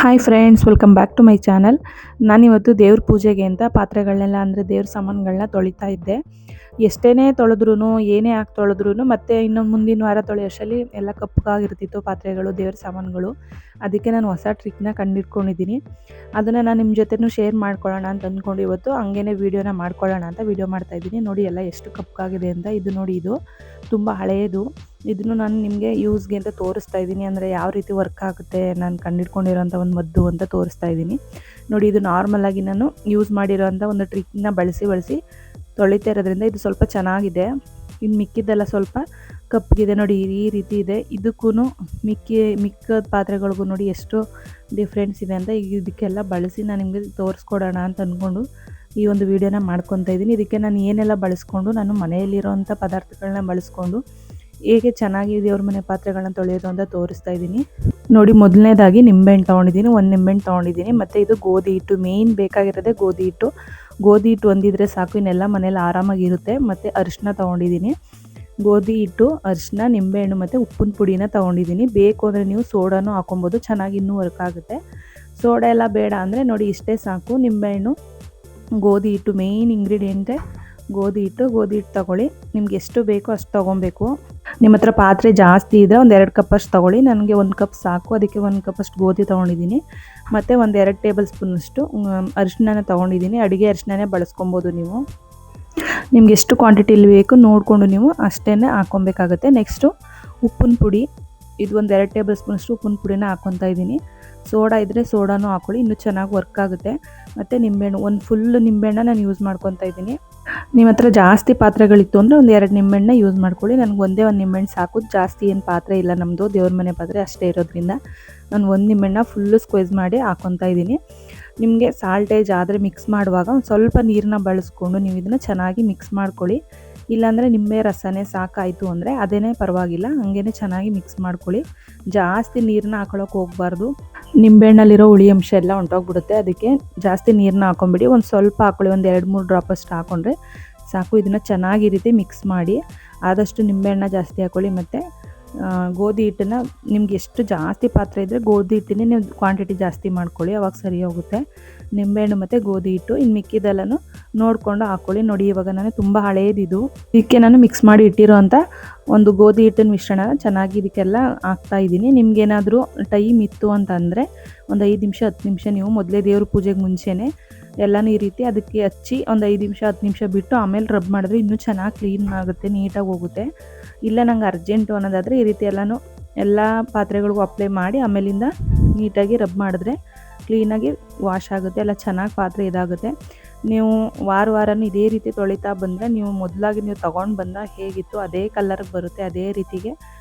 Hi friends, welcome back to my channel. ನಾನಿವತ್ತು ದೇವ್ರ ಪೂಜೆಗೆ ಅಂತ ಪಾತ್ರೆಗಳನ್ನೆಲ್ಲ ಅಂದರೆ ದೇವ್ರ ಸಾಮಾನುಗಳನ್ನ ತೊಳಿತಾ ಇದ್ದೆ. ಎಷ್ಟೇ ತೊಳೆದ್ರೂ ಏನೇ ಹಾಕಿ ತೊಳೆದ್ರೂ ಮತ್ತೆ ಇನ್ನೊಂದು ಮುಂದಿನ ವಾರ ತೊಳೆಯೋಷ್ಟರಲ್ಲಿ ಎಲ್ಲ ಕಪ್ಪಗಾಗಿರ್ತಿತ್ತು ಪಾತ್ರೆಗಳು, ದೇವ್ರ ಸಾಮಾನುಗಳು. ಅದಕ್ಕೆ ನಾನು ಹೊಸ ಟ್ರಿಕ್ನ ಕಂಡಿಡ್ಕೊಂಡಿದ್ದೀನಿ. ಅದನ್ನು ನಾನು ನಿಮ್ಮ ಜೊತೆನೂ ಶೇರ್ ಮಾಡ್ಕೊಳ್ಳೋಣ ಅಂತ ಅಂದ್ಕೊಂಡು ಇವತ್ತು ಹಂಗೇ ವೀಡಿಯೋನ ಮಾಡ್ಕೊಳ್ಳೋಣ ಅಂತ ವೀಡಿಯೋ ಮಾಡ್ತಾಯಿದ್ದೀನಿ. ನೋಡಿ ಎಲ್ಲ ಎಷ್ಟು ಕಪ್ಪಗಾಗಿದೆ ಅಂತ. ಇದು ನೋಡಿ, ಇದು ತುಂಬ ಹಳೆಯದು. ಇದನ್ನು ನಾನು ನಿಮಗೆ ಯೂಸ್ಗೆ ಅಂತ ತೋರಿಸ್ತಾ ಇದ್ದೀನಿ, ಅಂದರೆ ಯಾವ ರೀತಿ ವರ್ಕ್ ಆಗುತ್ತೆ ನಾನು ಕಂಡಿಡ್ಕೊಂಡಿರೋಂಥ ಒಂದು ಮದ್ದು ಅಂತ ತೋರಿಸ್ತಾ ಇದ್ದೀನಿ. ನೋಡಿ, ಇದು ನಾರ್ಮಲಾಗಿ ನಾನು ಯೂಸ್ ಮಾಡಿರೋಂಥ ಒಂದು ಟ್ರಿಕ್ನ ಬಳಸಿ ತೊಳಿತಾ ಇರೋದ್ರಿಂದ ಇದು ಸ್ವಲ್ಪ ಚೆನ್ನಾಗಿದೆ. ಇನ್ನು ಮಿಕ್ಕಿದ್ದೆಲ್ಲ ಸ್ವಲ್ಪ ಕಪ್ಪಗಿದೆ. ನೋಡಿ, ಈ ರೀತಿ ಇದೆ. ಇದಕ್ಕೂ ಮಿಕ್ಕದ ಪಾತ್ರೆಗಳಿಗೂ ನೋಡಿ ಎಷ್ಟು ಡಿಫ್ರೆನ್ಸ್ ಇದೆ ಅಂತ. ಇದಕ್ಕೆಲ್ಲ ಬಳಸಿ ನಾನು ನಿಮಗೆ ತೋರಿಸ್ಕೊಡೋಣ ಅಂತ ಅಂದ್ಕೊಂಡು ಈ ಒಂದು ವಿಡಿಯೋನ ಮಾಡ್ಕೊತಾ ಇದ್ದೀನಿ. ಇದಕ್ಕೆ ನಾನು ಏನೆಲ್ಲ ಬಳಸ್ಕೊಂಡು, ನಾನು ಮನೆಯಲ್ಲಿರೋವಂಥ ಪದಾರ್ಥಗಳನ್ನ ಬಳಸ್ಕೊಂಡು ಹೇಗೆ ಚೆನ್ನಾಗಿ ದೇವ್ರ ಮನೆ ಪಾತ್ರೆಗಳನ್ನ ತೊಳೆಯೋದು ಅಂತ ತೋರಿಸ್ತಾ ಇದ್ದೀನಿ. ನೋಡಿ, ಮೊದಲನೇದಾಗಿ ನಿಂಬೆಹಣ್ಣು ತೊಗೊಂಡಿದ್ದೀನಿ, ಒಂದು ನಿಂಬೆಹಣ್ಣು ತೊಗೊಂಡಿದ್ದೀನಿ. ಮತ್ತು ಇದು ಗೋಧಿ ಹಿಟ್ಟು, ಮೇಯ್ನ್ ಬೇಕಾಗಿರೋದೇ ಗೋಧಿ ಹಿಟ್ಟು. ಗೋಧಿ ಹಿಟ್ಟು ಒಂದಿದ್ರೆ ಸಾಕು, ಇನ್ನೆಲ್ಲ ಮನೇಲಿ ಆರಾಮಾಗಿರುತ್ತೆ. ಮತ್ತು ಅರಿಶಿನ ತೊಗೊಂಡಿದ್ದೀನಿ. ಗೋಧಿ ಹಿಟ್ಟು, ಅರಿಶಿನ, ನಿಂಬೆಹಣ್ಣು ಮತ್ತು ಉಪ್ಪಿನ ಪುಡಿನ ತೊಗೊಂಡಿದ್ದೀನಿ. ಬೇಕು ಅಂದರೆ ನೀವು ಸೋಡಾನು ಹಾಕೊಬೋದು, ಚೆನ್ನಾಗಿ ಇನ್ನೂ ವರ್ಕ್ ಆಗುತ್ತೆ. ಸೋಡಾ ಎಲ್ಲ ಬೇಡ ಅಂದರೆ ನೋಡಿ ಇಷ್ಟೇ ಸಾಕು. ನಿಂಬೆಹಣ್ಣು, ಗೋಧಿ ಹಿಟ್ಟು, ಮೇಯ್ನ್ ಇಂಗ್ರೀಡಿಯೆಂಟೇ ಗೋಧಿ ಹಿಟ್ಟು ತೊಗೊಳ್ಳಿ. ನಿಮ್ಗೆ ಎಷ್ಟು ಬೇಕೋ ಅಷ್ಟು ತೊಗೊಬೇಕು. ನಿಮ್ಮ ಹತ್ರ ಪಾತ್ರೆ ಜಾಸ್ತಿ ಇದ್ದರೆ ಒಂದು 2 ಕಪ್ಪಷ್ಟು ತೊಗೊಳ್ಳಿ. ನನಗೆ 1 ಕಪ್ ಸಾಕು, ಅದಕ್ಕೆ 1 ಕಪ್ಪಷ್ಟು ಗೋಧಿ ತೊಗೊಂಡಿದ್ದೀನಿ. ಮತ್ತು ಒಂದು 2 ಟೇಬಲ್ ಸ್ಪೂನಷ್ಟು ಅರಿಶಿನ ತೊಗೊಂಡಿದ್ದೀನಿ. ಅಡುಗೆ ಅರಿಶಿನೇ ಬಳಸ್ಕೊಬೋದು ನೀವು. ನಿಮ್ಗೆ ಎಷ್ಟು ಕ್ವಾಂಟಿಟಿಲಿ ಬೇಕು ನೋಡಿಕೊಂಡು ನೀವು ಅಷ್ಟೇ ಹಾಕ್ಕೊಬೇಕಾಗುತ್ತೆ. ನೆಕ್ಸ್ಟು ಉಪ್ಪಿನ ಪುಡಿ, ಇದು ಒಂದು 2 ಟೇಬಲ್ ಸ್ಪೂನಷ್ಟು ಉಪ್ಪಿನ ಪುಡಿನ ಹಾಕ್ಕೊತಾ ಇದ್ದೀನಿ. ಸೋಡಾ ಇದ್ದರೆ ಸೋಡಾನು ಹಾಕ್ಕೊಳ್ಳಿ, ಇನ್ನೂ ಚೆನ್ನಾಗಿ ವರ್ಕ್ ಆಗುತ್ತೆ. ಮತ್ತು ನಿಂಬೆಹಣ್ಣು, ಒಂದು ಫುಲ್ ನಿಂಬೆಹಣ್ಣ ನಾನು ಯೂಸ್ ಮಾಡ್ಕೊತಾ ಇದ್ದೀನಿ. ನಿಮ್ಮ ಹತ್ರ ಜಾಸ್ತಿ ಪಾತ್ರೆಗಳಿತ್ತು ಅಂದರೆ ಒಂದು 2 ನಿಂಬೆಹಣ್ಣ ಯೂಸ್ ಮಾಡ್ಕೊಳ್ಳಿ. ನನಗೆ ಒಂದೇ ಒಂದು ನಿಂಬೆಹಣ್ಣು ಸಾಕು, ಜಾಸ್ತಿ ಏನು ಪಾತ್ರೆ ಇಲ್ಲ ನಮ್ಮದು, ದೇವ್ರ ಮನೆ ಪಾತ್ರೆ ಅಷ್ಟೇ ಇರೋದ್ರಿಂದ ನಾನು ಒಂದು ನಿಂಬೆಹಣ್ಣ ಫುಲ್ಲು ಸ್ಕ್ವೀಸ್ ಮಾಡಿ ಹಾಕ್ಕೊತಾ ಇದ್ದೀನಿ. ನಿಮಗೆ ಸಾಲ್ಟೇಜ್ ಆದರೆ ಮಿಕ್ಸ್ ಮಾಡುವಾಗ ಒಂದು ಸ್ವಲ್ಪ ನೀರನ್ನ ಬಳಸ್ಕೊಂಡು ನೀವು ಇದನ್ನು ಚೆನ್ನಾಗಿ ಮಿಕ್ಸ್ ಮಾಡ್ಕೊಳ್ಳಿ. ಇಲ್ಲಾಂದರೆ ನಿಂಬೆ ರಸನೇ ಸಾಕಾಯಿತು ಅಂದರೆ ಅದೇನೇ ಪರವಾಗಿಲ್ಲ, ಹಾಗೇ ಚೆನ್ನಾಗಿ ಮಿಕ್ಸ್ ಮಾಡ್ಕೊಳ್ಳಿ. ಜಾಸ್ತಿ ನೀರನ್ನ ಹಾಕೊಳ್ಳೋಕೆ ಹೋಗಬಾರ್ದು, ನಿಂಬೆಹಣ್ಣಲ್ಲಿರೋ ಹುಳಿ ಅಂಶ ಎಲ್ಲ ಹೊಂಟೋಗ್ಬಿಡುತ್ತೆ. ಅದಕ್ಕೆ ಜಾಸ್ತಿ ನೀರನ್ನ ಹಾಕೊಂಬಿಡಿ, ಒಂದು ಸ್ವಲ್ಪ ಹಾಕ್ಕೊಳ್ಳಿ, ಒಂದು 2-3 ಡ್ರಾಪಷ್ಟು ಹಾಕ್ಕೊಂಡ್ರೆ ಸಾಕು. ಇದನ್ನು ಚೆನ್ನಾಗಿ ಈ ರೀತಿ ಮಿಕ್ಸ್ ಮಾಡಿ. ಆದಷ್ಟು ನಿಂಬೆಹಣ್ಣ ಜಾಸ್ತಿ ಹಾಕ್ಕೊಳ್ಳಿ. ಮತ್ತು ಗೋಧಿ ಹಿಟ್ಟನ್ನು ನಿಮ್ಗೆ ಎಷ್ಟು ಜಾಸ್ತಿ ಪಾತ್ರೆ ಇದ್ದರೆ ಗೋಧಿ ಹಿಟ್ಟಿನೇ ನೀವು ಕ್ವಾಂಟಿಟಿ ಜಾಸ್ತಿ ಮಾಡ್ಕೊಳ್ಳಿ, ಅವಾಗ ಸರಿ ಹೋಗುತ್ತೆ. ನಿಂಬೆಹಣ್ಣು ಮತ್ತು ಗೋಧಿ ಹಿಟ್ಟು, ಇನ್ನು ಮಿಕ್ಕಿದೆಲ್ಲನೂ ನೋಡಿಕೊಂಡು ಹಾಕ್ಕೊಳ್ಳಿ. ನೋಡಿ, ಇವಾಗ ನಾನು ತುಂಬ ಹಳೇದಿದು, ಇದಕ್ಕೆ ನಾನು ಮಿಕ್ಸ್ ಮಾಡಿ ಇಟ್ಟಿರೋ ಅಂಥ ಒಂದು ಗೋಧಿ ಹಿಟ್ಟಿನ ಮಿಶ್ರಣ ಚೆನ್ನಾಗಿ ಇದಕ್ಕೆಲ್ಲ ಹಾಕ್ತಾಯಿದ್ದೀನಿ. ನಿಮ್ಗೇನಾದರೂ ಟೈಮ್ ಇತ್ತು ಅಂತಂದರೆ ಒಂದು 5 ನಿಮಿಷ 10 ನಿಮಿಷ ನೀವು ಮೊದಲೇ ದೇವ್ರ ಪೂಜೆಗೆ ಮುಂಚೆನೇ ಎಲ್ಲನೂ ಈ ರೀತಿ ಅದಕ್ಕೆ ಹಚ್ಚಿ ಒಂದು 5 ನಿಮಿಷ 10 ನಿಮಿಷ ಬಿಟ್ಟು ಆಮೇಲೆ ರಬ್ ಮಾಡಿದ್ರೆ ಇನ್ನೂ ಚೆನ್ನಾಗಿ ಕ್ಲೀನ್ ಆಗುತ್ತೆ, ನೀಟಾಗಿ ಹೋಗುತ್ತೆ. ಇಲ್ಲ ನಂಗೆ ಅರ್ಜೆಂಟು ಅನ್ನೋದಾದರೆ ಈ ರೀತಿ ಎಲ್ಲ ಪಾತ್ರೆಗಳಿಗೂ ಅಪ್ಲೈ ಮಾಡಿ ಆಮೇಲಿಂದ ನೀಟಾಗಿ ರಬ್ ಮಾಡಿದ್ರೆ ಕ್ಲೀನಾಗಿ ವಾಶ್ ಆಗುತ್ತೆ, ಎಲ್ಲ ಚೆನ್ನಾಗಿ ಪಾತ್ರೆ ಇದಾಗುತ್ತೆ. ನೀವು ವಾರನೂ ಇದೇ ರೀತಿ ತೊಳಿತಾ ಬಂದರೆ ನೀವು ಮೊದಲಾಗಿ ನೀವು ತೊಗೊಂಡು ಬಂದ ಹೇಗಿತ್ತು ಅದೇ ಕಲರ್ಗೆ ಬರುತ್ತೆ, ಅದೇ ರೀತಿಗೆ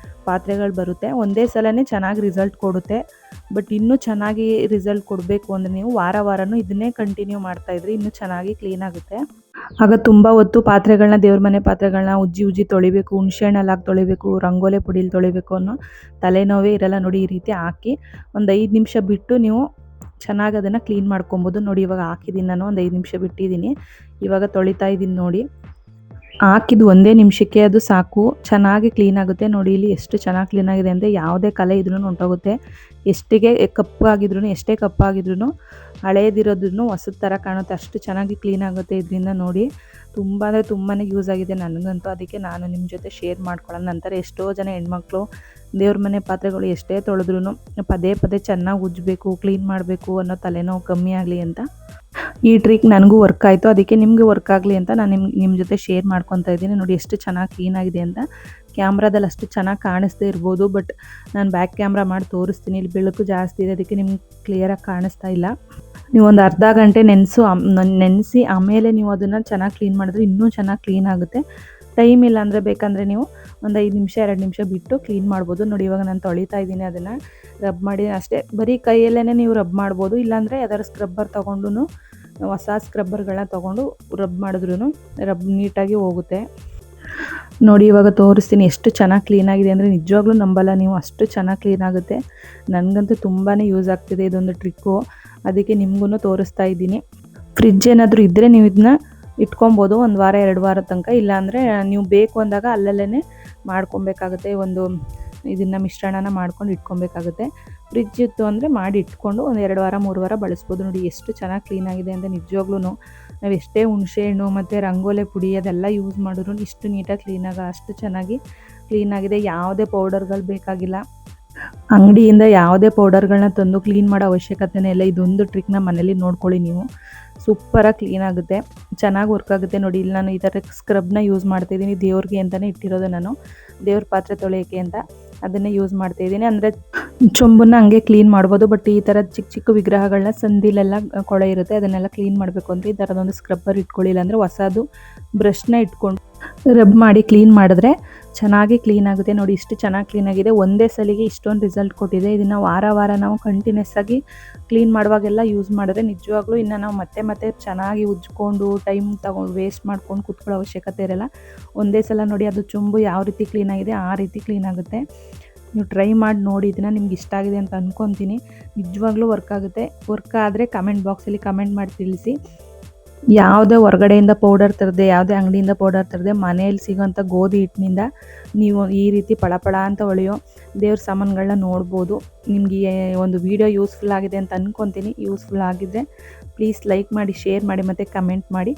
ಪಾತ್ರೆಗಳು ಬರುತ್ತೆ. ಒಂದೇ ಸಲನೇ ಚೆನ್ನಾಗಿ ರಿಸಲ್ಟ್ ಕೊಡುತ್ತೆ. ಬಟ್ ಇನ್ನೂ ಚೆನ್ನಾಗಿ ರಿಸಲ್ಟ್ ಕೊಡಬೇಕು ಅಂದರೆ ನೀವು ವಾರನೂ ಇದನ್ನೇ ಕಂಟಿನ್ಯೂ ಮಾಡ್ತಾಯಿದ್ರೆ ಇನ್ನೂ ಚೆನ್ನಾಗಿ ಕ್ಲೀನ್ ಆಗುತ್ತೆ. ಆಗ ತುಂಬ ಹೊತ್ತು ಪಾತ್ರೆಗಳನ್ನ, ದೇವ್ರ ಮನೆ ಪಾತ್ರೆಗಳನ್ನ ಉಜ್ಜಿ ತೊಳಿಬೇಕು, ಹುಣ್ಸೆಹಣ್ಣಲ್ಲಿ ಹಾಕಿ ತೊಳಿಬೇಕು, ರಂಗೋಲೆ ಪುಡೀಲಿ ತೊಳಿಬೇಕು ಅನ್ನೋ ತಲೆನೋವೇ ಇರಲ್ಲ. ನೋಡಿ, ಈ ರೀತಿ ಹಾಕಿ ಒಂದು 5 ನಿಮಿಷ ಬಿಟ್ಟು ನೀವು ಚೆನ್ನಾಗಿ ಅದನ್ನು ಕ್ಲೀನ್ ಮಾಡ್ಕೊಬೋದು. ನೋಡಿ, ಇವಾಗ ಹಾಕಿದ್ದೀನಿ, ನಾನು ಒಂದು 5 ನಿಮಿಷ ಬಿಟ್ಟಿದ್ದೀನಿ, ಇವಾಗ ತೊಳಿತಾ ಇದ್ದೀನಿ. ನೋಡಿ, ಹಾಕಿದ್ದು ಒಂದೇ ನಿಮಿಷಕ್ಕೆ ಅದು ಸಾಕು, ಚೆನ್ನಾಗಿ ಕ್ಲೀನ್ ಆಗುತ್ತೆ. ನೋಡಿ ಇಲ್ಲಿ ಎಷ್ಟು ಚೆನ್ನಾಗಿ ಕ್ಲೀನ್ ಆಗಿದೆ ಅಂದರೆ ಯಾವುದೇ ಕಲೆ ಇದ್ರೂ ಹೊಂಟೋಗುತ್ತೆ. ಎಷ್ಟೇ ಕಪ್ಪಾಗಿದ್ರೂ ಹಳೇದಿರೋದ್ರೂ ಹೊಸದ ಥರ ಕಾಣುತ್ತೆ, ಅಷ್ಟು ಚೆನ್ನಾಗಿ ಕ್ಲೀನ್ ಆಗುತ್ತೆ ಇದರಿಂದ. ನೋಡಿ, ತುಂಬ ಅಂದರೆ ತುಂಬಾ ಯೂಸ್ ಆಗಿದೆ ನನಗಂತೂ, ಅದಕ್ಕೆ ನಾನು ನಿಮ್ಮ ಜೊತೆ ಶೇರ್ ಮಾಡ್ಕೊಳ್ಳೋಣ. ನಂತರ ಎಷ್ಟೋ ಜನ ಹೆಣ್ಮಕ್ಳು ದೇವ್ರ ಮನೆ ಪಾತ್ರೆಗಳು ಎಷ್ಟೇ ತೊಳೆದ್ರೂ ಪದೇ ಚೆನ್ನಾಗಿ ಉಜ್ಜಬೇಕು, ಕ್ಲೀನ್ ಮಾಡಬೇಕು ಅನ್ನೋ ತಲೆನೋವು ಕಮ್ಮಿ ಆಗಲಿ ಅಂತ ಈ ಟ್ರಿಕ್ ನನಗೂ ವರ್ಕ್ ಆಯಿತು. ಅದಕ್ಕೆ ನಿಮಗೆ ವರ್ಕ್ ಆಗಲಿ ಅಂತ ನಾನು ನಿಮ್ಮ ಜೊತೆ ಶೇರ್ ಮಾಡ್ಕೊತಾ ಇದ್ದೀನಿ. ನೋಡಿ ಎಷ್ಟು ಚೆನ್ನಾಗಿ ಕ್ಲೀನ್ ಆಗಿದೆ ಅಂತ. ಕ್ಯಾಮ್ರಾದಲ್ಲಿ ಅಷ್ಟು ಚೆನ್ನಾಗಿ ಕಾಣಿಸ್ದೇ ಇರ್ಬೋದು, ಬಟ್ ನಾನು ಬ್ಯಾಕ್ ಕ್ಯಾಮ್ರಾ ಮಾಡಿ ತೋರಿಸ್ತೀನಿ. ಇಲ್ಲಿ ಬೆಳಕು ಜಾಸ್ತಿ ಇದೆ, ಅದಕ್ಕೆ ನಿಮ್ಗೆ ಕ್ಲಿಯರಾಗಿ ಕಾಣಿಸ್ತಾ ಇಲ್ಲ. ನೀವು ಒಂದು ಅರ್ಧ ಗಂಟೆ ನೆನೆಸಿ ಆಮೇಲೆ ನೀವು ಅದನ್ನು ಚೆನ್ನಾಗಿ ಕ್ಲೀನ್ ಮಾಡಿದ್ರೆ ಇನ್ನೂ ಚೆನ್ನಾಗಿ ಕ್ಲೀನ್ ಆಗುತ್ತೆ. ಟೈಮ್ ಇಲ್ಲ ಅಂದರೆ ಬೇಕಂದರೆ ನೀವು ಒಂದು 5 ನಿಮಿಷ 2 ನಿಮಿಷ ಬಿಟ್ಟು ಕ್ಲೀನ್ ಮಾಡ್ಬೋದು. ನೋಡಿ, ಇವಾಗ ನಾನು ತೊಳಿತಾ ಇದ್ದೀನಿ, ಅದನ್ನು ರಬ್ ಮಾಡಿ ಅಷ್ಟೇ. ಬರೀ ಕೈಯಲ್ಲೇ ನೀವು ರಬ್ ಮಾಡ್ಬೋದು, ಇಲ್ಲಾಂದರೆ ಯಾವ್ದಾದ್ರು ಸ್ಕ್ರಬ್ಬರ್ ತೊಗೊಂಡು, ಹೊಸ ಸ್ಕ್ರಬ್ಬರ್ಗಳನ್ನ ತೊಗೊಂಡು ರಬ್ ಮಾಡಿದ್ರೂ ರಬ್ ನೀಟಾಗಿ ಹೋಗುತ್ತೆ. ನೋಡಿ, ಇವಾಗ ತೋರಿಸ್ತೀನಿ ಎಷ್ಟು ಚೆನ್ನಾಗಿ ಕ್ಲೀನಾಗಿದೆ ಅಂದರೆ ನಿಜವಾಗ್ಲೂ ನಂಬಲ್ಲ ನೀವು, ಅಷ್ಟು ಚೆನ್ನಾಗಿ ಕ್ಲೀನ್ ಆಗುತ್ತೆ. ನನಗಂತೂ ತುಂಬಾ ಯೂಸ್ ಆಗ್ತಿದೆ ಇದೊಂದು ಟ್ರಿಕ್ಕು, ಅದಕ್ಕೆ ನಿಮಗೂ ತೋರಿಸ್ತಾ ಇದ್ದೀನಿ. ಫ್ರಿಡ್ಜ್ ಏನಾದರೂ ಇದ್ದರೆ ನೀವು ಇದನ್ನ ಇಟ್ಕೊಬೋದು 1 ವಾರ 2 ವಾರ ತನಕ. ಇಲ್ಲಾಂದರೆ ನೀವು ಬೇಕು ಅಂದಾಗ ಅಲ್ಲಲ್ಲೇ ಮಾಡ್ಕೊಬೇಕಾಗುತ್ತೆ. ಒಂದು ಇದನ್ನು ಮಿಶ್ರಣನ ಮಾಡ್ಕೊಂಡು ಇಟ್ಕೊಬೇಕಾಗುತ್ತೆ. ಫ್ರಿಜ್ ಇತ್ತು ಅಂದರೆ ಮಾಡಿ ಇಟ್ಕೊಂಡು ಒಂದು 2 ವಾರ 3 ವಾರ ಬಳಸ್ಬೋದು. ನೋಡಿ ಎಷ್ಟು ಚೆನ್ನಾಗಿ ಕ್ಲೀನಾಗಿದೆ ಅಂತ. ನಿಜವಾಗ್ಲೂ ನಾವು ಎಷ್ಟೇ ಹುಣಸೆಹಣ್ಣು ಮತ್ತು ರಂಗೋಲೆ ಪುಡಿ ಅದೆಲ್ಲ ಯೂಸ್ ಮಾಡಿದ್ರು ಇಷ್ಟು ನೀಟಾಗಿ ಅಷ್ಟು ಚೆನ್ನಾಗಿ ಕ್ಲೀನಾಗಿದೆ. ಯಾವುದೇ ಪೌಡರ್ಗಳು ಬೇಕಾಗಿಲ್ಲ. ಅಂಗಡಿಯಿಂದ ಯಾವುದೇ ಪೌಡರ್ಗಳನ್ನ ತಂದು ಕ್ಲೀನ್ ಮಾಡೋ ಅವಶ್ಯಕತೆನೇ ಇಲ್ಲ. ಇದೊಂದು ಟ್ರಿಕ್ನ ಮನೇಲಿ ನೋಡ್ಕೊಳ್ಳಿ ನೀವು, ಸೂಪರಾಗಿ ಕ್ಲೀನ್ ಆಗುತ್ತೆ, ಚೆನ್ನಾಗಿ ವರ್ಕ್ ಆಗುತ್ತೆ. ನೋಡಿ ಇಲ್ಲಿ ನಾನು ಈ ಥರ ಸ್ಕ್ರಬ್ನ ಯೂಸ್ ಮಾಡ್ತಾಯಿದ್ದೀನಿ. ದೇವ್ರಿಗೆ ಅಂತಲೇ ಇಟ್ಟಿರೋದು ನಾನು, ದೇವ್ರ ಪಾತ್ರೆ ತೊಳೆಯೋಕ್ಕೆ ಅಂತ ಅದನ್ನೇ ಯೂಸ್ ಮಾಡ್ತಾಯಿದ್ದೀನಿ. ಅಂದರೆ ಚೊಂಬನ್ನ ಹಂಗೆ ಕ್ಲೀನ್ ಮಾಡ್ಬೋದು, ಬಟ್ ಈ ಥರ ಚಿಕ್ಕ ಚಿಕ್ಕ ವಿಗ್ರಹಗಳನ್ನ ಸಂದಿಲೆಲ್ಲ ಕೊಳೆ ಇರುತ್ತೆ ಅದನ್ನೆಲ್ಲ ಕ್ಲೀನ್ ಮಾಡಬೇಕು ಅಂದರೆ ಈ ಥರದೊಂದು ಸ್ಕ್ರಬ್ಬರ್ ಇಟ್ಕೊಳ್ಳಿಲ್ಲ ಅಂದರೆ ಹೊಸದು ಬ್ರಷ್ನ ಇಟ್ಕೊಂಡು ರಬ್ ಮಾಡಿ ಕ್ಲೀನ್ ಮಾಡಿದ್ರೆ ಚೆನ್ನಾಗಿ ಕ್ಲೀನ್ ಆಗುತ್ತೆ. ನೋಡಿ ಇಷ್ಟು ಚೆನ್ನಾಗಿ ಕ್ಲೀನಾಗಿದೆ, ಒಂದೇ ಸಲಿಗೆ ಇಷ್ಟೊಂದು ರಿಸಲ್ಟ್ ಕೊಟ್ಟಿದೆ. ಇದನ್ನು ವಾರ ವಾರ ನಾವು ಕಂಟಿನ್ಯೂಸ್ ಆಗಿ ಕ್ಲೀನ್ ಮಾಡುವಾಗೆಲ್ಲ ಯೂಸ್ ಮಾಡಿದ್ರೆ ನಿಜವಾಗ್ಲೂ ಇನ್ನು ನಾವು ಮತ್ತೆ ಚೆನ್ನಾಗಿ ಉಜ್ಕೊಂಡು ಟೈಮ್ ತಗೊಂಡು ವೇಸ್ಟ್ ಮಾಡ್ಕೊಂಡು ಕೂತ್ಕೊಳ್ಳೋ ಅವಶ್ಯಕತೆ ಇರಲ್ಲ. ಒಂದೇ ಸಲ ನೋಡಿ ಅದು ಚೊಂಬು ಯಾವ ರೀತಿ ಕ್ಲೀನಾಗಿದೆ ಆ ರೀತಿ ಕ್ಲೀನ್ ಆಗುತ್ತೆ. ನೀವು ಟ್ರೈ ಮಾಡಿ ನೋಡಿ, ಇದನ್ನು ನಿಮ್ಗೆ ಇಷ್ಟ ಆಗಿದೆ ಅಂತ ಅಂದ್ಕೊತೀನಿ. ನಿಜವಾಗ್ಲೂ ವರ್ಕ್ ಆಗುತ್ತೆ. ವರ್ಕ್ ಆದರೆ ಕಮೆಂಟ್ ಬಾಕ್ಸಲ್ಲಿ ಕಮೆಂಟ್ ಮಾಡಿ ತಿಳಿಸಿ. ಯಾವುದೇ ಹೊರಗಡೆಯಿಂದ ಪೌಡರ್ ತರದೆ, ಯಾವುದೇ ಅಂಗಡಿಯಿಂದ ಪೌಡರ್ ತರದೆ, ಮನೆಯಲ್ಲಿ ಸಿಗೋಂಥ ಗೋಧಿ ಹಿಟ್ಟಿನಿಂದ ನೀವು ಈ ರೀತಿ ಪಳಪಳ ಅಂತ ಹೊಳೆಯೋ ದೇವ್ರ ಸಾಮಾನುಗಳನ್ನ ನೋಡ್ಬೋದು. ನಿಮಗೆ ಒಂದು ವಿಡಿಯೋ ಯೂಸ್ಫುಲ್ ಆಗಿದೆ ಅಂತ ಅಂದ್ಕೊತೀನಿ. ಯೂಸ್ಫುಲ್ ಆಗಿದ್ದರೆ ಪ್ಲೀಸ್ ಲೈಕ್ ಮಾಡಿ, ಶೇರ್ ಮಾಡಿ ಮತ್ತು ಕಮೆಂಟ್ ಮಾಡಿ.